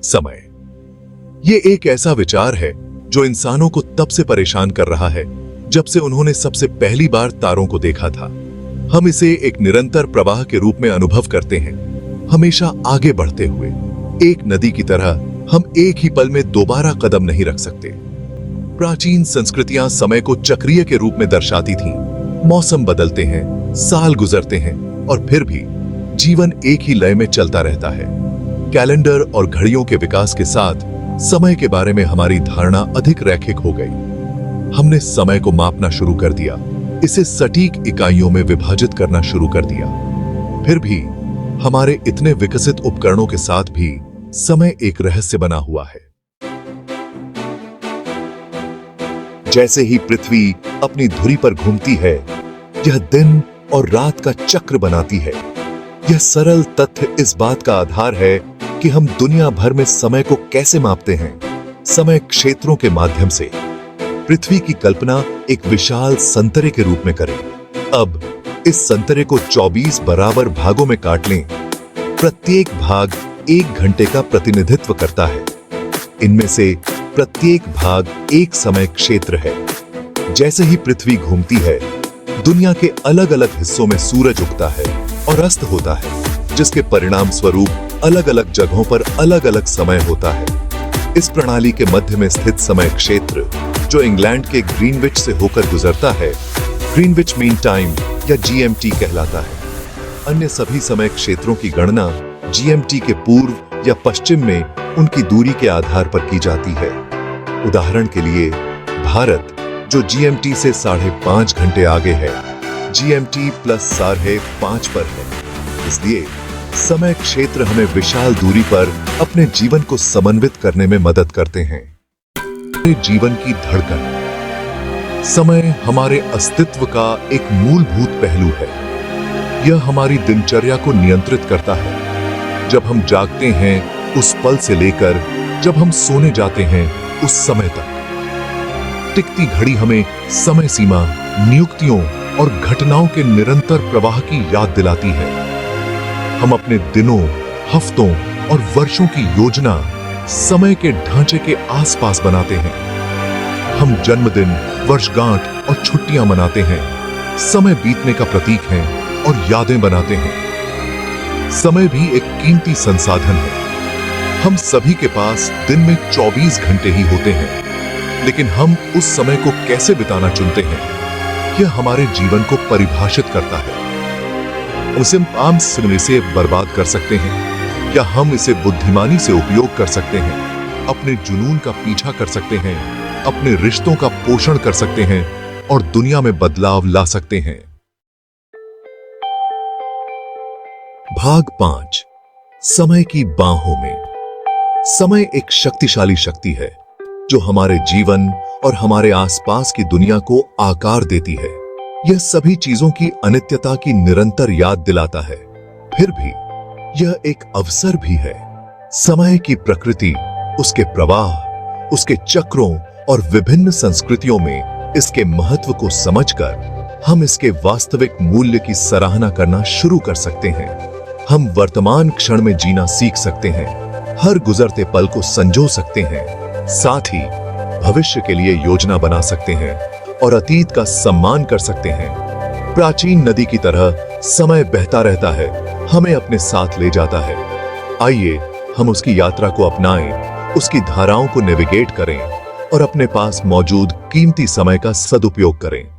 समय। ये एक ऐसा विचार है जो इंसानों को तब से परेशान कर रहा है जब से उन्होंने सबसे पहली बार तारों को देखा था। हम इसे एक निरंतर प्रवाह के रूप में अनुभव करते हैं, हमेशा आगे बढ़ते हुए। एक नदी की तरह हम एक ही पल में दोबारा कदम नहीं रख सकते। प्राचीन संस्कृतियां समय को चक्रीय के रूप में दर्शाती थीं। मौसम बदलते हैं, साल गुजरते हैं और फिर भी जीवन एक ही लय में चलता रहता है। कैलेंडर और घड़ियों के विकास के साथ समय के बारे में हमारी धारणा अधिक रैखिक हो गई। हमने समय को मापना शुरू कर दिया, इसे सटीक इकाइयों में विभाजित करना शुरू कर दिया। फिर भी हमारे इतने विकसित उपकरणों के साथ भी समय एक रहस्य बना हुआ है। जैसे ही पृथ्वी अपनी धुरी पर घूमती है, यह दिन और रात का चक्र बनाती है। यह सरल तथ्य इस बात का आधार है कि हम दुनिया भर में समय को कैसे मापते हैं। समय क्षेत्रों के माध्यम से। पृथ्वी की कल्पना एक विशाल संतरे के रूप में करें। अब इस संतरे को 24 बराबर भागों में काट लें। प्रत्येक भाग 1 घंटे का प्रतिनिधित्व करता है। इनमें से प्रत्येक भाग एक समय क्षेत्र है। जैसे ही पृथ्वी घूमती है, दुनिया के अलग अलग हिस्सों में सूरज उगता है और अस्त होता है, जिसके परिणाम स्वरूप अलग अलग जगहों पर अलग अलग समय होता है। इस प्रणाली के मध्य में स्थित समय क्षेत्र, जो इंग्लैंड के ग्रीनविच से होकर गुजरता है, ग्रीनविच मीन टाइम या जीएमटी कहलाता है। अन्य सभी समय क्षेत्रों की गणना जीएमटी के पूर्व या पश्चिम में उनकी दूरी के आधार पर की जाती है। उदाहरण के लिए, भारत जो जीएमटी से 5.5 घंटे आगे है, जीएमटी प्लस 5.5 पर है। इसलिए समय क्षेत्र हमें विशाल दूरी पर अपने जीवन को समन्वित करने में मदद करते हैं। जीवन की धड़कन। समय हमारे अस्तित्व का एक मूलभूत पहलू है। यह हमारी दिनचर्या को नियंत्रित करता है। जब हम जागते हैं उस पल से लेकर जब हम सोने जाते हैं उस समय तक। टिकती घड़ी हमें समय सीमा, नियुक्तियों और घटनाओं के निरंतर प्रवाह की याद दिलाती है। हम अपने दिनों, हफ्तों और वर्षों की योजना समय के ढांचे के आसपास बनाते हैं। हम जन्मदिन, वर्षगांठ और छुट्टियां मनाते हैं। समय बीतने का प्रतीक है और यादें बनाते हैं। समय भी एक कीमती संसाधन है। हम सभी के पास दिन में 24 घंटे ही होते हैं, लेकिन हम उस समय को कैसे बिताना चुनते हैं, यह हमारे जीवन को परिभाषित करता है। उसे हम से बर्बाद कर सकते हैं या हम इसे बुद्धिमानी से उपयोग कर सकते हैं। अपने जुनून का पीछा कर सकते हैं, अपने रिश्तों का पोषण कर सकते हैं और दुनिया में बदलाव ला सकते हैं। भाग 5, समय की बाहों में। समय एक शक्तिशाली शक्ति है जो हमारे जीवन और हमारे आसपास की दुनिया को आकार देती है। यह सभी चीजों की अनित्यता की निरंतर याद दिलाता है। फिर भी यह एक अवसर भी है। समय की प्रकृति, उसके प्रवाह, उसके चक्रों और विभिन्न संस्कृतियों में इसके महत्व को समझकर हम इसके वास्तविक मूल्य की सराहना करना शुरू कर सकते हैं। हम वर्तमान क्षण में जीना सीख सकते हैं, हर गुजरते पल को संजो सकते हैं, साथ ही भविष्य के लिए योजना बना सकते हैं और अतीत का सम्मान कर सकते हैं। प्राचीन नदी की तरह समय बहता रहता है, हमें अपने साथ ले जाता है। आइए हम उसकी यात्रा को अपनाएं, उसकी धाराओं को नेविगेट करें और अपने पास मौजूद कीमती समय का सदुपयोग करें।